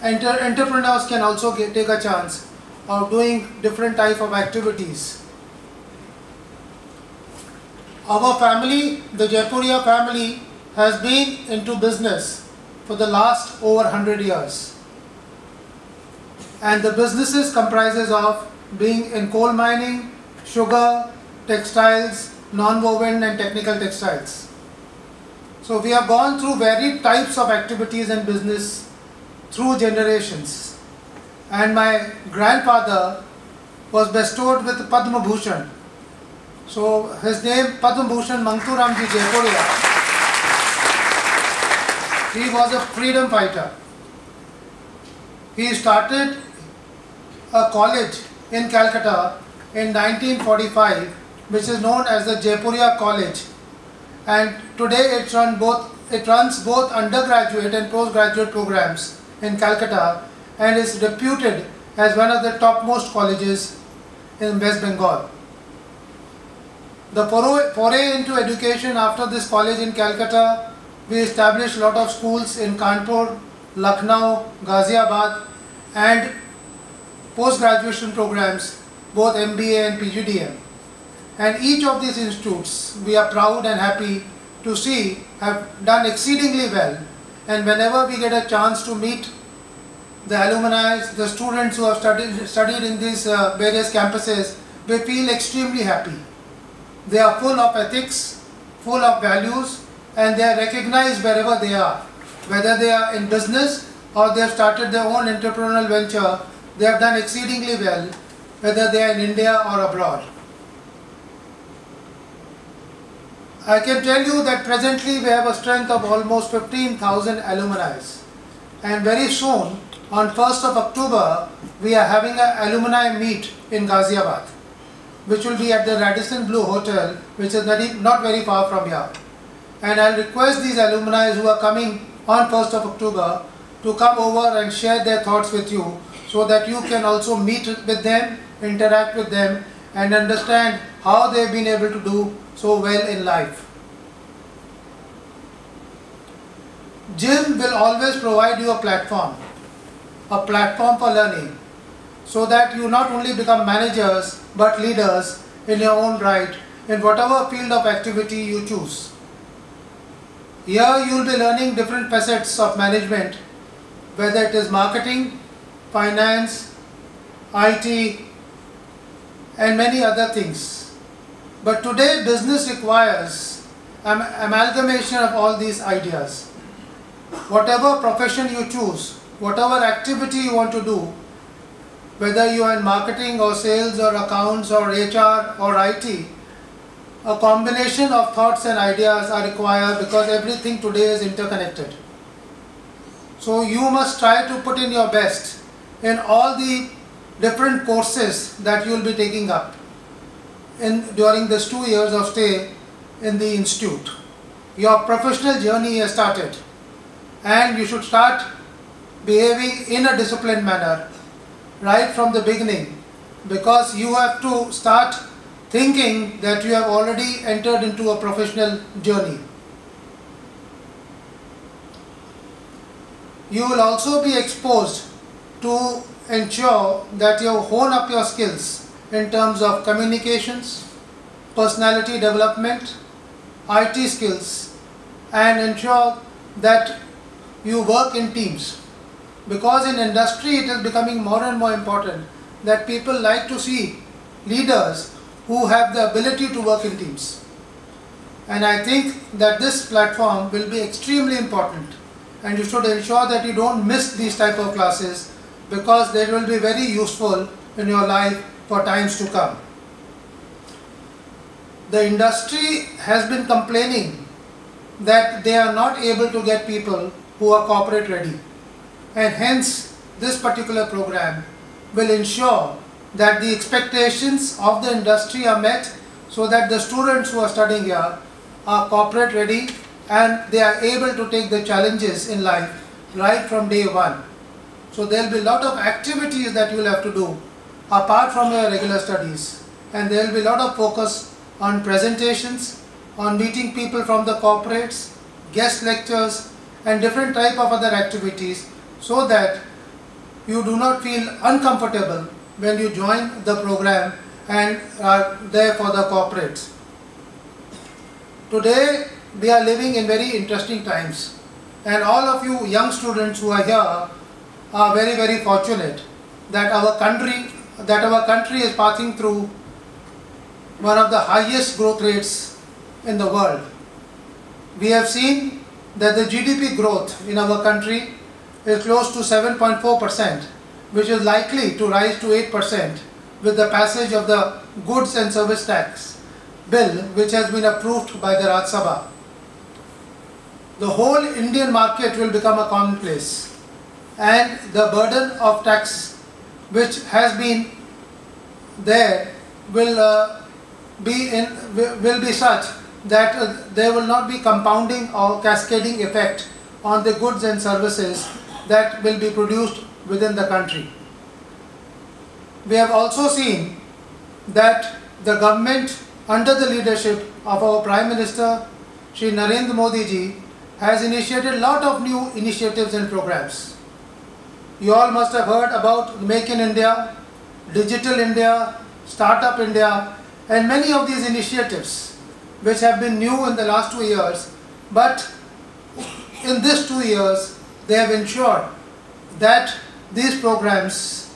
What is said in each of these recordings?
entrepreneurs can also take a chance of doing different type of activities. Our family, the Jaipuria family, has been into business for the last over 100 years. And the businesses comprises of being in coal mining, sugar, textiles, non-woven and technical textiles. So we have gone through varied types of activities and business through generations. And my grandfather was bestowed with Padma Bhushan. So his name Padma Bhushan Mangturamji Jaipuria. He was a freedom fighter. He started a college in Calcutta in 1945, which is known as the Jaipuria College, and today it runs both undergraduate and postgraduate programs in Calcutta and is reputed as one of the topmost colleges in West Bengal. The foray into education after this college in Calcutta, we established a lot of schools in Kanpur, Lucknow, Ghaziabad, and post-graduation programs, both MBA and PGDM. And each of these institutes, we are proud and happy to see, have done exceedingly well. And whenever we get a chance to meet the alumni, the students who have studied in these various campuses, we feel extremely happy. They are full of ethics, full of values, and they are recognized wherever they are. Whether they are in business or they have started their own entrepreneurial venture, they have done exceedingly well, whether they are in India or abroad. I can tell you that presently we have a strength of almost 15,000 alumni. And very soon, on 1st of October, we are having an alumni meet in Ghaziabad, which will be at the Radisson Blu Hotel, which is not very far from here. And I'll request these alumni who are coming on 1st of October to come over and share their thoughts with you, so that you can also meet with them, interact with them, and understand how they've been able to do so well in life. JIM will always provide you a platform for learning, so that you not only become managers but leaders in your own right in whatever field of activity you choose. Here you will be learning different facets of management, whether it is marketing, finance, IT, and many other things. But today business requires an amalgamation of all these ideas. Whatever profession you choose, whatever activity you want to do, whether you are in marketing or sales or accounts or HR or IT, a combination of thoughts and ideas are required, because everything today is interconnected. So you must try to put in your best in all the different courses that you will be taking up during this 2 years of stay in the institute. Your professional journey has started, and you should start behaving in a disciplined manner right from the beginning, because you have to start thinking that you have already entered into a professional journey. You will also be exposed to ensure that you hone up your skills in terms of communications, personality development, IT skills, and ensure that you work in teams. Because in industry it is becoming more and more important that people like to see leaders who have the ability to work in teams. And I think that this platform will be extremely important, and you should ensure that you don't miss these type of classes, because they will be very useful in your life for times to come. The industry has been complaining that they are not able to get people who are corporate ready, and hence this particular program will ensure that the expectations of the industry are met, so that the students who are studying here are corporate ready and they are able to take the challenges in life right from day one. So there will be a lot of activities that you will have to do apart from your regular studies, and there will be a lot of focus on presentations, on meeting people from the corporates, guest lectures, and different type of other activities, so that you do not feel uncomfortable when you join the program and are there for the corporates. Today we are living in very interesting times, and all of you young students who are here are very, very fortunate that our country is passing through one of the highest growth rates in the world. We have seen that the GDP growth in our country is close to 7.4%, which is likely to rise to 8% with the passage of the Goods and Service Tax bill, which has been approved by the Rajya Sabha. The whole Indian market will become a commonplace, and the burden of tax which has been there will be such that there will not be compounding or cascading effect on the goods and services that will be produced within the country. We have also seen that the government under the leadership of our Prime Minister Shri Narendra Modi ji has initiated a lot of new initiatives and programs. You all must have heard about Make in India, Digital India, Startup India, and many of these initiatives which have been new in the last 2 years, but in these 2 years they have ensured that these programs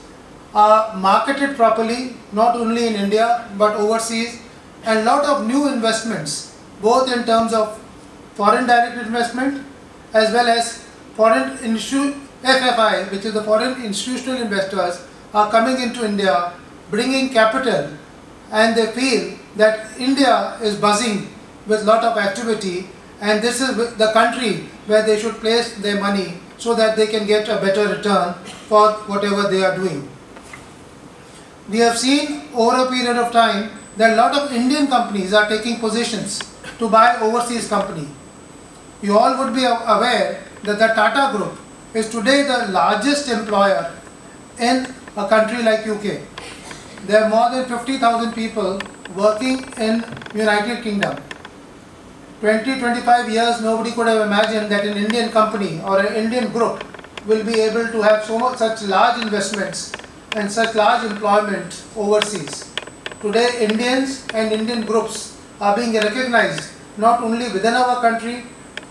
are marketed properly, not only in India but overseas, and a lot of new investments, both in terms of foreign direct investment as well as foreign FFI, which is the foreign institutional investors, are coming into India, bringing capital, and they feel that India is buzzing with lot of activity, and this is the country where they should place their money so that they can get a better return for whatever they are doing. We have seen over a period of time that a lot of Indian companies are taking positions to buy overseas company. You all would be aware that the Tata Group is today the largest employer in a country like UK. There are more than 50,000 people working in United Kingdom. 20-25 years nobody could have imagined that an Indian company or an Indian group will be able to have such large investments and such large employment overseas. Today Indians and Indian groups are being recognized not only within our country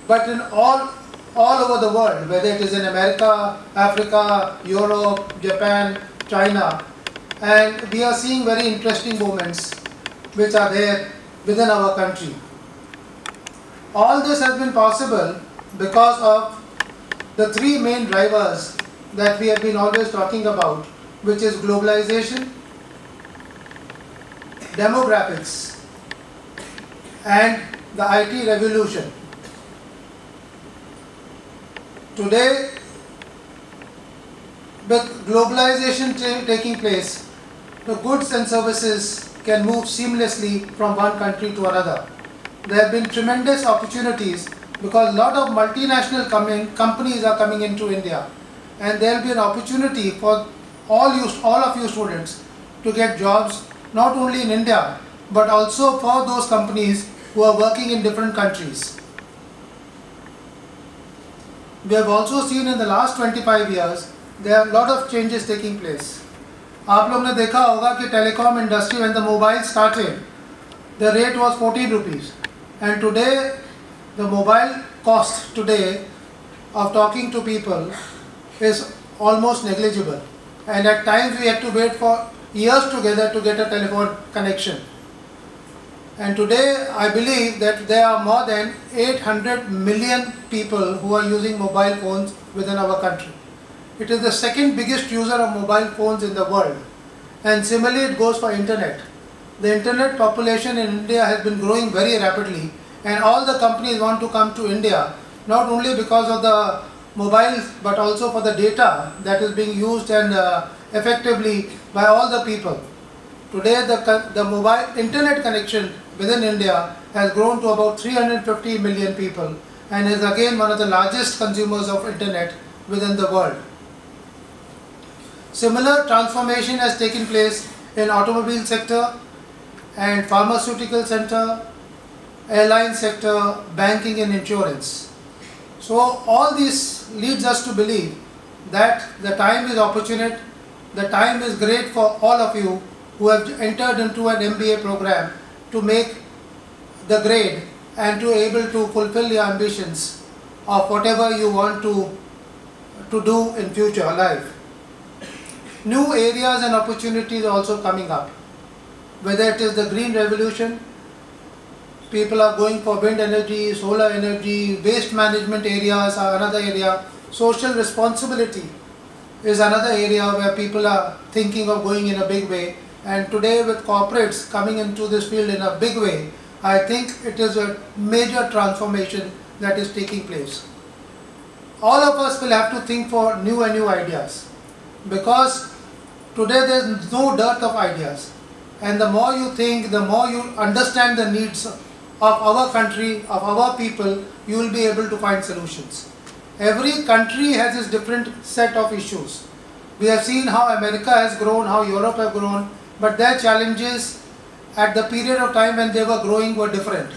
but in all over the world, whether it is in America, Africa, Europe, Japan, China, and we are seeing very interesting movements which are there within our country. All this has been possible because of the three main drivers that we have been always talking about, which is globalization, demographics, and the IT revolution. Today, with globalization taking place, the goods and services can move seamlessly from one country to another. There have been tremendous opportunities because a lot of multinational companies are coming into India, and there will be an opportunity for all of you students to get jobs not only in India but also for those companies who are working in different countries. We have also seen in the last 25 years there are a lot of changes taking place. आप लोग ने देखा होगा कि telecom industry, when the mobile started, the rate was 14 rupees, and today the mobile cost today of talking to people is almost negligible, and at times we had to wait for years together to get a telephone connection. And today I believe that there are more than 800 million people who are using mobile phones within our country. It is the second biggest user of mobile phones in the world, and similarly it goes for internet. The internet population in India has been growing very rapidly, and all the companies want to come to India not only because of the mobiles but also for the data that is being used and effectively by all the people. Today the mobile internet connection within India has grown to about 350 million people and is again one of the largest consumers of internet within the world. Similar transformation has taken place in automobile sector and pharmaceutical sector, airline sector, banking and insurance. So all this leads us to believe that the time is opportune, the time is great for all of you who have entered into an MBA program to make the grade and to able to fulfill your ambitions of whatever you want to do in future life. New areas and opportunities are also coming up, whether it is the green revolution, people are going for wind energy, solar energy, waste management areas are another area, social responsibility is another area where people are thinking of going in a big way. And today with corporates coming into this field in a big way, I think it is a major transformation that is taking place. All of us will have to think for new and new ideas, because today there is no dearth of ideas, and the more you think, the more you understand the needs of our country, of our people, you will be able to find solutions. Every country has its different set of issues. We have seen how America has grown, how Europe have grown, but their challenges at the period of time when they were growing were different.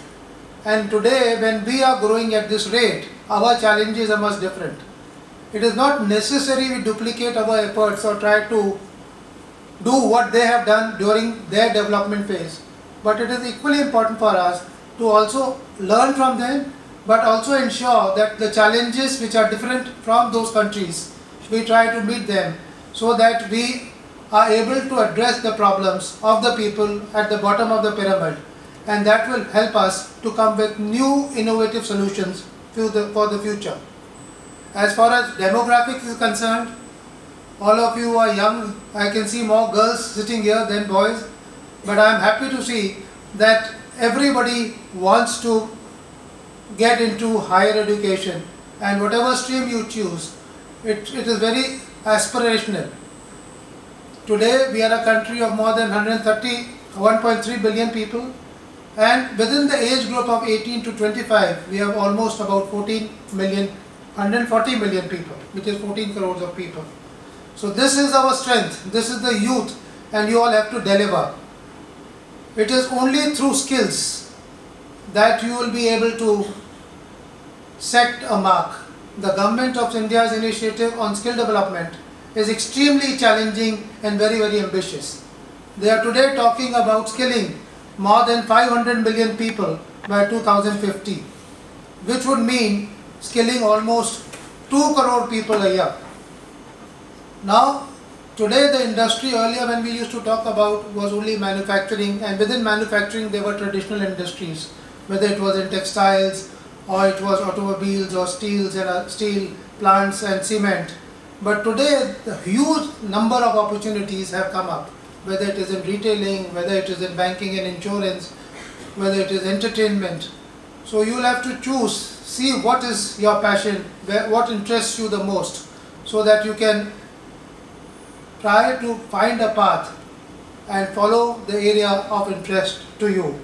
And today when we are growing at this rate, our challenges are much different. It is not necessary we duplicate our efforts or try to do what they have done during their development phase. But it is equally important for us to also learn from them, but also ensure that the challenges which are different from those countries, we try to meet them so that we are able to address the problems of the people at the bottom of the pyramid, and that will help us to come with new innovative solutions for the future. As far as demographics is concerned, all of you are young. I can see more girls sitting here than boys, but I am happy to see that everybody wants to get into higher education, and whatever stream you choose, it is very aspirational. Today we are a country of more than 1.3 billion people, and within the age group of 18 to 25 we have almost about 140 million people, which is 14 crores of people. So this is our strength, this is the youth, and you all have to deliver. It is only through skills that you will be able to set a mark. The Government of India's initiative on skill development is extremely challenging and very, very ambitious. They are today talking about skilling more than 500 million people by 2050, which would mean skilling almost 2 crore people a year. Now, today the industry, earlier when we used to talk about, was only manufacturing, and within manufacturing there were traditional industries, whether it was in textiles or it was automobiles or steel plants and cement. But today the huge number of opportunities have come up, whether it is in retailing, whether it is in banking and insurance, whether it is entertainment. So you will have to choose, see what is your passion, what interests you the most, so that you can try to find a path and follow the area of interest to you.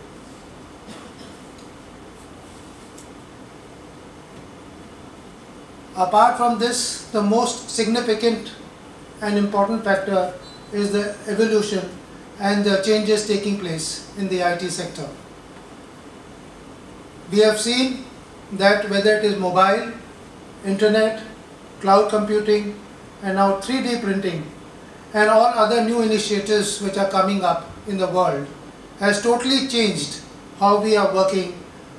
Apart from this, the most significant and important factor is the evolution and the changes taking place in the IT sector. We have seen that whether it is mobile, internet, cloud computing, and now 3D printing, and all other new initiatives which are coming up in the world, has totally changed how we are working,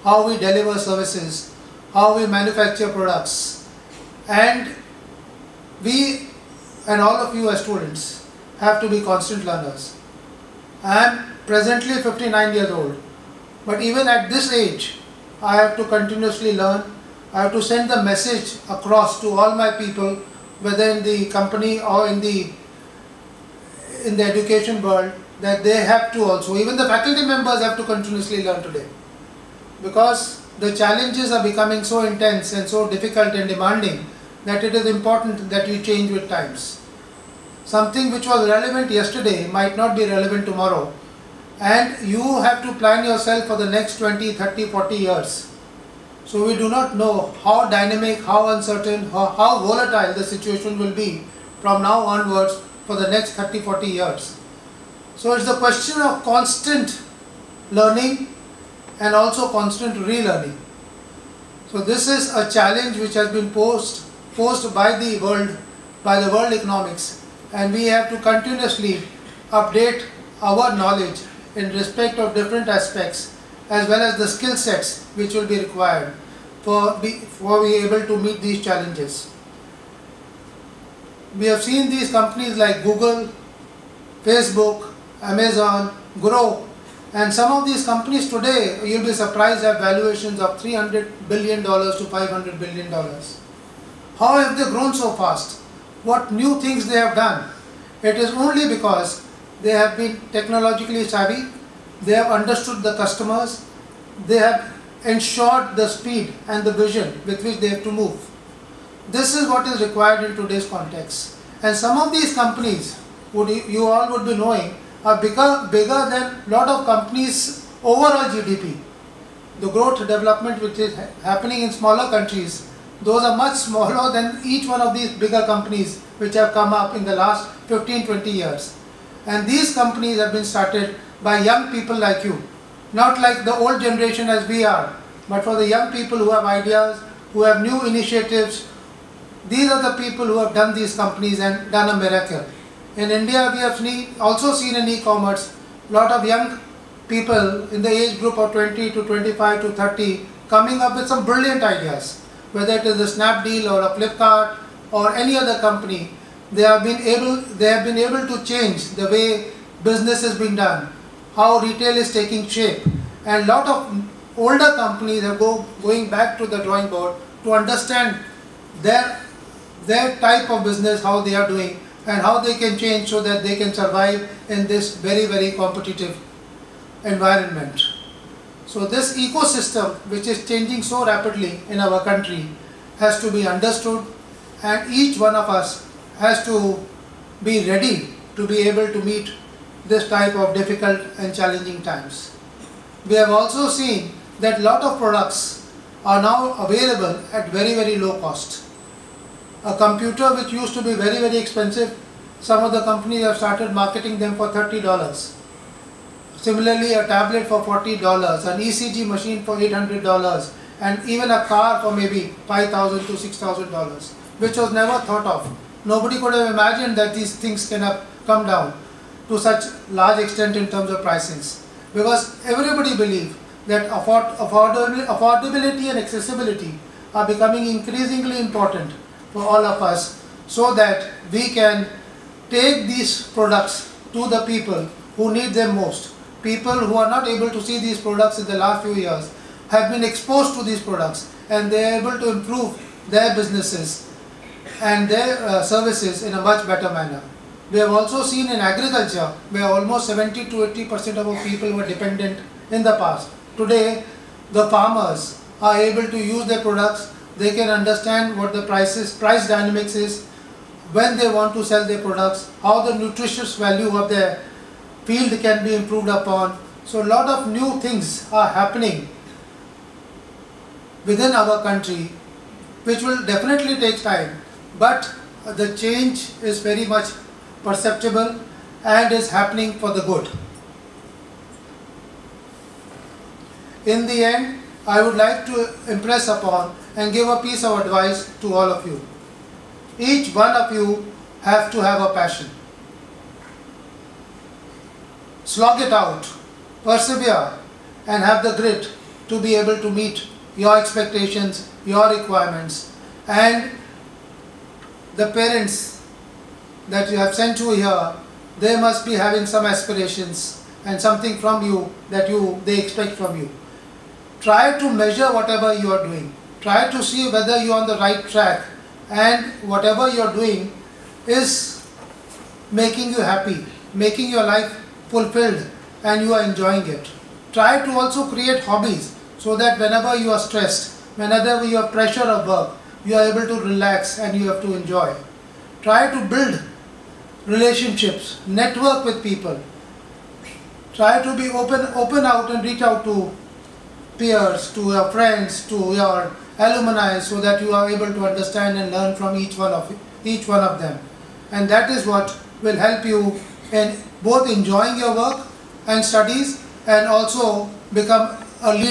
how we deliver services, how we manufacture products. And we and all of you as students have to be constant learners. I am presently 59 years old, but even at this age I have to continuously learn. I have to send the message across to all my people, whether in the company or in the education world, that they have to also, even the faculty members have to continuously learn today, because the challenges are becoming so intense and so difficult and demanding that it is important that you change with times. Something which was relevant yesterday might not be relevant tomorrow, and you have to plan yourself for the next 20, 30, 40 years. So we do not know how dynamic, how uncertain, how volatile the situation will be from now onwards for the next 30, 40 years. So it's a question of constant learning and also constant relearning. So this is a challenge which has been posed by the world by the world economics, and we have to continuously update our knowledge in respect of different aspects, as well as the skill sets which will be required for being able to meet these challenges. We have seen these companies like Google, Facebook, Amazon grow, and some of these companies today, you'll be surprised, have valuations of $300 billion to $500 billion. How have they grown so fast? What new things they have done? It is only because they have been technologically savvy, they have understood the customers, they have ensured the speed and the vision with which they have to move. This is what is required in today's context. And some of these companies, you all would be knowing, are bigger than a lot of companies' overall GDP. The growth development which is happening in smaller countries, those are much smaller than each one of these bigger companies which have come up in the last 15-20 years. And these companies have been started by young people like you. Not like the old generation as we are, but for the young people who have ideas, who have new initiatives. These are the people who have done these companies and done a miracle. In India, we have also seen in e-commerce a lot of young people in the age group of 20 to 25 to 30 coming up with some brilliant ideas. Whether it is a Snapdeal or a Flipkart or any other company, they have been able to change the way business is being done, how retail is taking shape, and a lot of older companies are going back to the drawing board to understand their type of business, how they are doing, and how they can change so that they can survive in this very, very competitive environment. So this ecosystem, which is changing so rapidly in our country, has to be understood, and each one of us has to be ready to be able to meet this type of difficult and challenging times. We have also seen that a lot of products are now available at very, very low cost. A computer which used to be very, very expensive, some of the companies have started marketing them for $30. Similarly, a tablet for $40, an ECG machine for $800, and even a car for maybe $5,000 to $6,000, which was never thought of. Nobody could have imagined that these things can have come down to such large extent in terms of pricings, because everybody believes that affordability and accessibility are becoming increasingly important for all of us, so that we can take these products to the people who need them most. People who are not able to see these products in the last few years have been exposed to these products, and they are able to improve their businesses and their services in a much better manner. We have also seen in agriculture where almost 70 to 80% of our people were dependent in the past. Today, the farmers are able to use their products. They can understand what the price dynamics is, when they want to sell their products, how the nutritious value of their field can be improved upon. So a lot of new things are happening within our country, which will definitely take time, but the change is very much perceptible and is happening for the good. In the end, I would like to impress upon and give a piece of advice to all of you. Each one of you have to have a passion. Slog it out, persevere, and have the grit to be able to meet your expectations, your requirements, and the parents that you have sent you here, they must be having some aspirations and something from you that they expect from you. Try to measure whatever you are doing. Try to see whether you are on the right track, and whatever you are doing is making you happy, making your life fulfilled, and you are enjoying it. Try to also create hobbies so that whenever you are stressed, whenever you have pressure of work, you are able to relax and you have to enjoy. Try to build relationships, network with people. Try to be open out and reach out to peers, to your friends, to your alumni, so that you are able to understand and learn from each one of them. And that is what will help you in both enjoying your work and studies, and also become a leader.